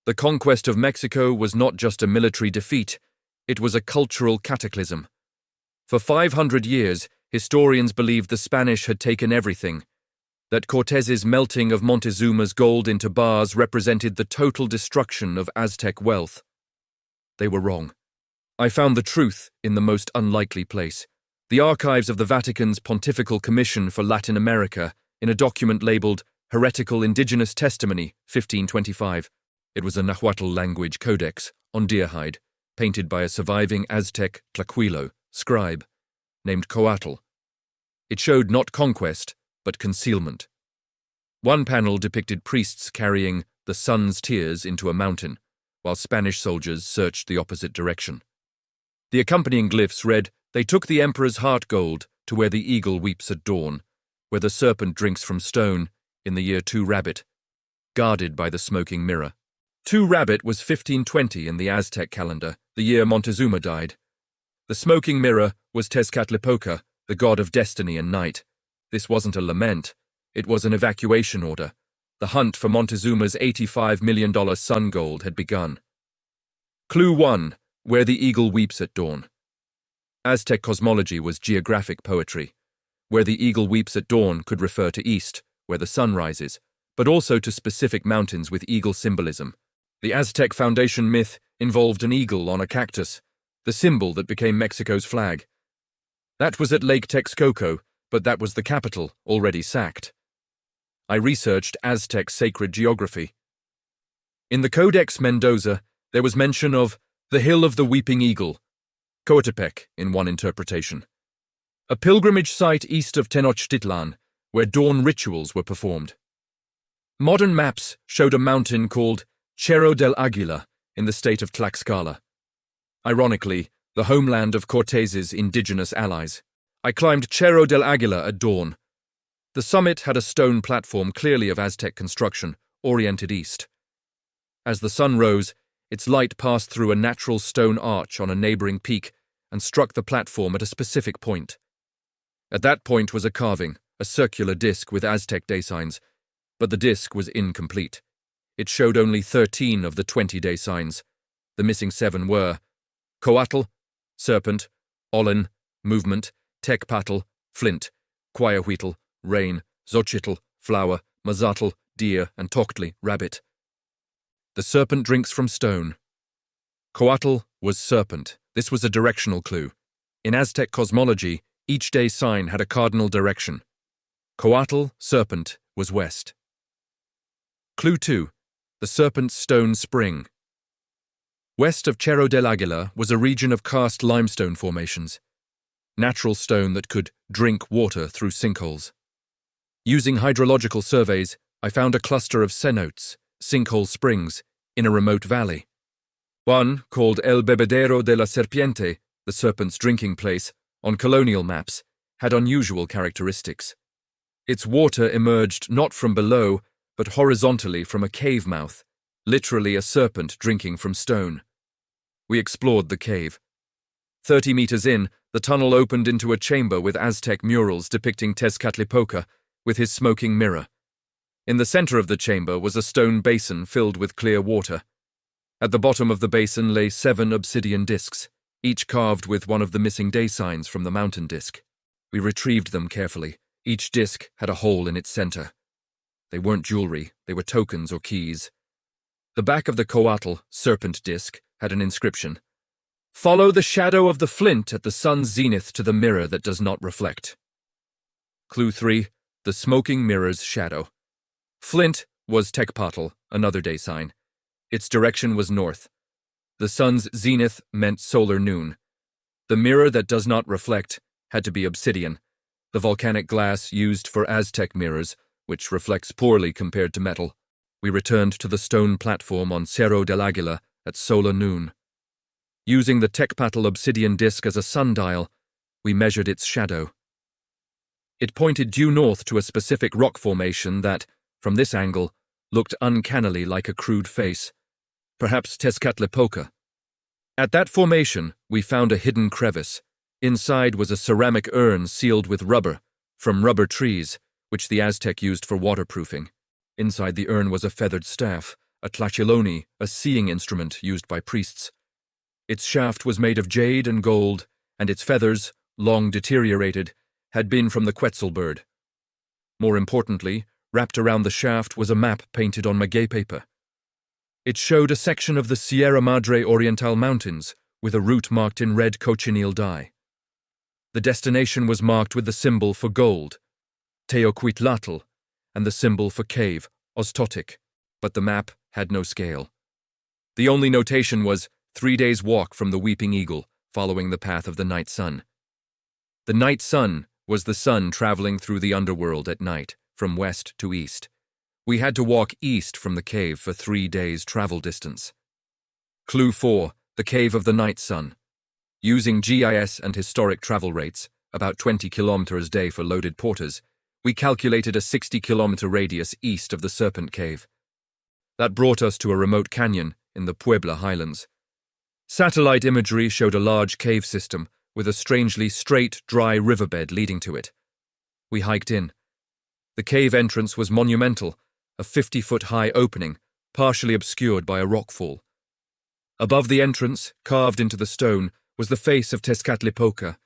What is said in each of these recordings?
The conquest of Mexico was not just a military defeat, it was a cultural cataclysm. For 500 years, historians believed the Spanish had taken everything, that Cortez's melting of Montezuma's gold into bars represented the total destruction of Aztec wealth. They were wrong. I found the truth in the most unlikely place, the archives of the Vatican's Pontifical Commission for Latin America, in a document labeled Heretical Indigenous Testimony, 1525. It was a Nahuatl language codex, on deerhide, painted by a surviving Aztec Tlacuilo, scribe, named Coatl. It showed not conquest, but concealment. One panel depicted priests carrying the sun's tears into a mountain, while Spanish soldiers searched the opposite direction. The accompanying glyphs read, "They took the emperor's heart gold to where the eagle weeps at dawn, where the serpent drinks from stone, in the year 2 Rabbit, guarded by the smoking mirror." 2 Rabbit was 1520 in the Aztec calendar, the year Montezuma died. The smoking mirror was Tezcatlipoca, the god of destiny and night. This wasn't a lament, it was an evacuation order. The hunt for Montezuma's $85 million sun gold had begun. Clue 1. Where the eagle weeps at dawn. Aztec cosmology was geographic poetry. Where the eagle weeps at dawn could refer to east, where the sun rises, but also to specific mountains with eagle symbolism. The Aztec foundation myth involved an eagle on a cactus, the symbol that became Mexico's flag. That was at Lake Texcoco, but that was the capital, already sacked. I researched Aztec sacred geography. In the Codex Mendoza, there was mention of the Hill of the Weeping Eagle, Coatepec in one interpretation, a pilgrimage site east of Tenochtitlan, where dawn rituals were performed. Modern maps showed a mountain called Cerro del Águila in the state of Tlaxcala. Ironically, the homeland of Cortez's indigenous allies. I climbed Cerro del Águila at dawn. The summit had a stone platform clearly of Aztec construction, oriented east. As the sun rose, its light passed through a natural stone arch on a neighboring peak and struck the platform at a specific point. At that point was a carving, a circular disc with Aztec day signs, but the disc was incomplete. It showed only 13 of the 20 day signs. The missing 7 were Coatl, serpent, Olin, movement, Tecpatl, flint, Quayahuitl, rain, Xochitl, flower, Mazatl, deer, and Toctli, rabbit. The serpent drinks from stone. Coatl was serpent. This was a directional clue. In Aztec cosmology, each day sign had a cardinal direction. Coatl, serpent, was west. Clue 2. The Serpent's Stone Spring. West of Cerro del Águila was a region of karst limestone formations, natural stone that could drink water through sinkholes. Using hydrological surveys, I found a cluster of cenotes, sinkhole springs, in a remote valley. One, called El Bebedero de la Serpiente, the serpent's drinking place, on colonial maps, had unusual characteristics. Its water emerged not from below, but horizontally from a cave mouth, literally a serpent drinking from stone. We explored the cave. 30 meters in, the tunnel opened into a chamber with Aztec murals depicting Tezcatlipoca with his smoking mirror. In the center of the chamber was a stone basin filled with clear water. At the bottom of the basin lay 7 obsidian discs, each carved with one of the missing day signs from the mountain disc. We retrieved them carefully. Each disc had a hole in its center. They weren't jewelry, they were tokens or keys. The back of the Coatl, serpent disc, had an inscription. Follow the shadow of the flint at the sun's zenith to the mirror that does not reflect. Clue 3. The smoking mirror's shadow. Flint was Tecpatl, another day sign. Its direction was north. The sun's zenith meant solar noon. The mirror that does not reflect had to be obsidian, the volcanic glass used for Aztec mirrors, which reflects poorly compared to metal. We returned to the stone platform on Cerro del Águila at solar noon. Using the Tecpatl obsidian disc as a sundial, we measured its shadow. It pointed due north to a specific rock formation that, from this angle, looked uncannily like a crude face, perhaps Tezcatlipoca. At that formation, we found a hidden crevice. Inside was a ceramic urn sealed with rubber, from rubber trees, which the Aztec used for waterproofing. Inside the urn was a feathered staff, a tlachiloni, a seeing instrument used by priests. Its shaft was made of jade and gold, and its feathers, long deteriorated, had been from the quetzal bird. More importantly, wrapped around the shaft was a map painted on maguey paper. It showed a section of the Sierra Madre Oriental Mountains, with a route marked in red cochineal dye. The destination was marked with the symbol for gold, Teocuitlatl, and the symbol for cave, Ostotic, but the map had no scale. The only notation was 3 days' walk from the Weeping Eagle, following the path of the night sun. The night sun was the sun traveling through the underworld at night, from west to east. We had to walk east from the cave for 3 days' travel distance. Clue 4, the Cave of the Night Sun. Using GIS and historic travel rates, about 20 kilometers a day for loaded porters, we calculated a 60-kilometer radius east of the Serpent Cave. That brought us to a remote canyon in the Puebla Highlands. Satellite imagery showed a large cave system with a strangely straight, dry riverbed leading to it. We hiked in. The cave entrance was monumental, a 50-foot-high opening, partially obscured by a rockfall. Above the entrance, carved into the stone, was the face of Tezcatlipoca,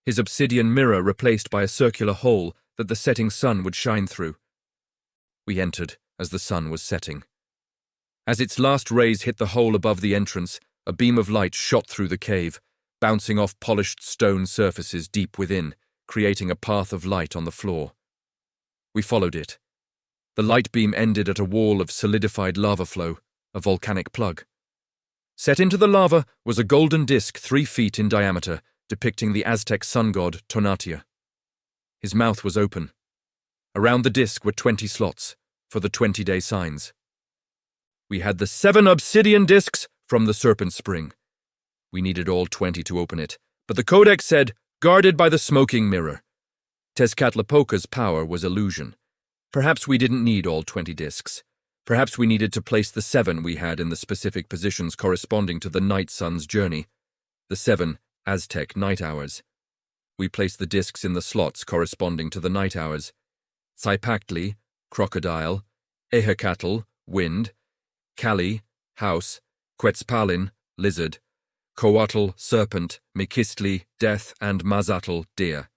his obsidian mirror replaced by a circular hole that the setting sun would shine through. We entered as the sun was setting. As its last rays hit the hole above the entrance, a beam of light shot through the cave, bouncing off polished stone surfaces deep within, creating a path of light on the floor. We followed it. The light beam ended at a wall of solidified lava flow, a volcanic plug. Set into the lava was a golden disc 3 feet in diameter, depicting the Aztec sun god Tonatiuh. His mouth was open. Around the disc were 20 slots, for the 20-day signs. We had the 7 obsidian discs from the Serpent Spring. We needed all 20 to open it, but the Codex said, guarded by the smoking mirror. Tezcatlipoca's power was illusion. Perhaps we didn't need all 20 discs. Perhaps we needed to place the 7 we had in the specific positions corresponding to the night sun's journey, the 7 Aztec night hours. We placed the discs in the slots corresponding to the night hours. Tzipactli, crocodile, Ehecatl, wind, Cali, house, Quetzalpalin, lizard, Coatl, serpent, Miquistli, death, and Mazatl, deer.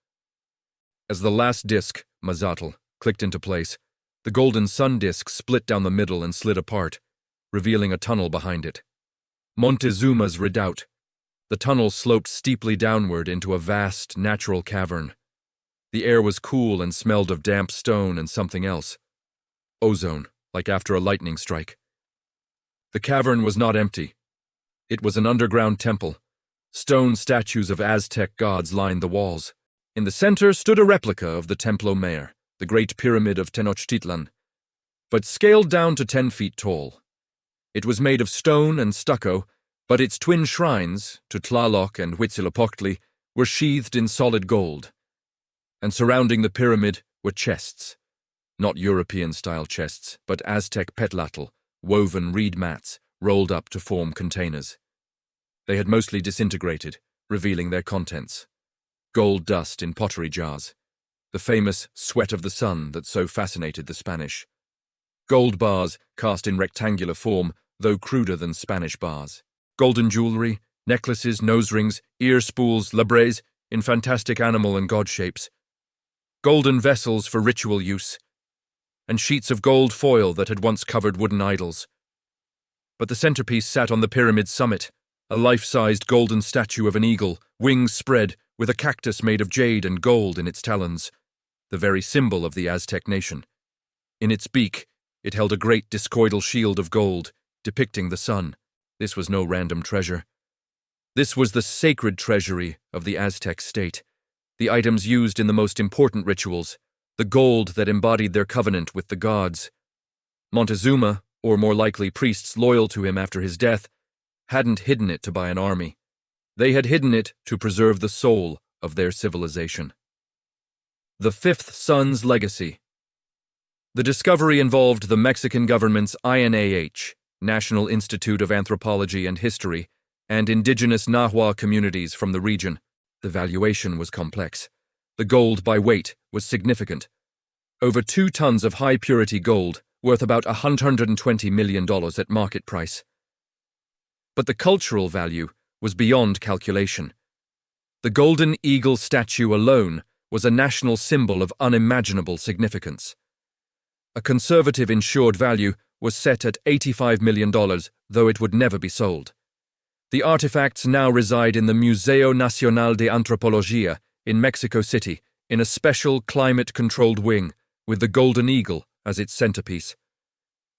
As the last disc, Mazatl, clicked into place, the golden sun disk split down the middle and slid apart, revealing a tunnel behind it. Montezuma's redoubt. The tunnel sloped steeply downward into a vast, natural cavern. The air was cool and smelled of damp stone and something else. Ozone, like after a lightning strike. The cavern was not empty. It was an underground temple. Stone statues of Aztec gods lined the walls. In the center stood a replica of the Templo Mayor, the Great Pyramid of Tenochtitlan, but scaled down to 10 feet tall. It was made of stone and stucco, but its twin shrines, to Tlaloc and Huitzilopochtli, were sheathed in solid gold. And surrounding the pyramid were chests. Not European-style chests, but Aztec petlatl, woven reed mats, rolled up to form containers. They had mostly disintegrated, revealing their contents. Gold dust in pottery jars. The famous sweat of the sun that so fascinated the Spanish. Gold bars cast in rectangular form, though cruder than Spanish bars. Golden jewelry, necklaces, nose rings, ear spools, labres, in fantastic animal and god shapes. Golden vessels for ritual use. And sheets of gold foil that had once covered wooden idols. But the centerpiece sat on the pyramid's summit, a life-sized golden statue of an eagle, wings spread, with a cactus made of jade and gold in its talons, the very symbol of the Aztec nation. In its beak, it held a great discoidal shield of gold, depicting the sun. This was no random treasure. This was the sacred treasury of the Aztec state, the items used in the most important rituals, the gold that embodied their covenant with the gods. Montezuma, or more likely priests loyal to him after his death, hadn't hidden it to buy an army. They had hidden it to preserve the soul of their civilization. The fifth son's legacy. The discovery involved the Mexican government's INAH, National Institute of Anthropology and History, and indigenous Nahua communities from the region. The valuation was complex. The gold by weight was significant. Over 2 tons of high-purity gold, worth about $120 million at market price. But the cultural value was beyond calculation. The golden eagle statue alone was a national symbol of unimaginable significance. A conservative insured value was set at $85 million, though it would never be sold. The artifacts now reside in the Museo Nacional de Antropología in Mexico City, in a special climate-controlled wing, with the golden eagle as its centerpiece.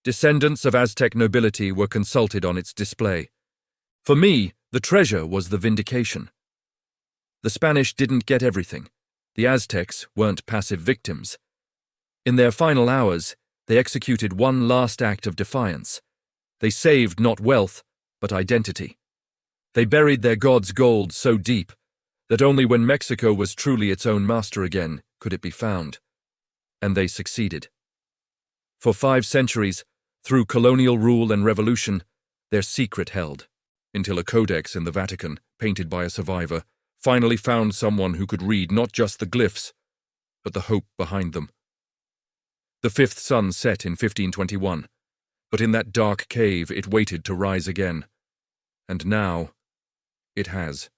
Descendants of Aztec nobility were consulted on its display. For me, the treasure was the vindication. The Spanish didn't get everything. The Aztecs weren't passive victims. In their final hours, they executed one last act of defiance. They saved not wealth, but identity. They buried their gods' gold so deep that only when Mexico was truly its own master again could it be found. And they succeeded. For 5 centuries, through colonial rule and revolution, their secret held, until a codex in the Vatican, painted by a survivor, finally found someone who could read not just the glyphs, but the hope behind them. The 5th sun set in 1521, but in that dark cave it waited to rise again. And now, it has.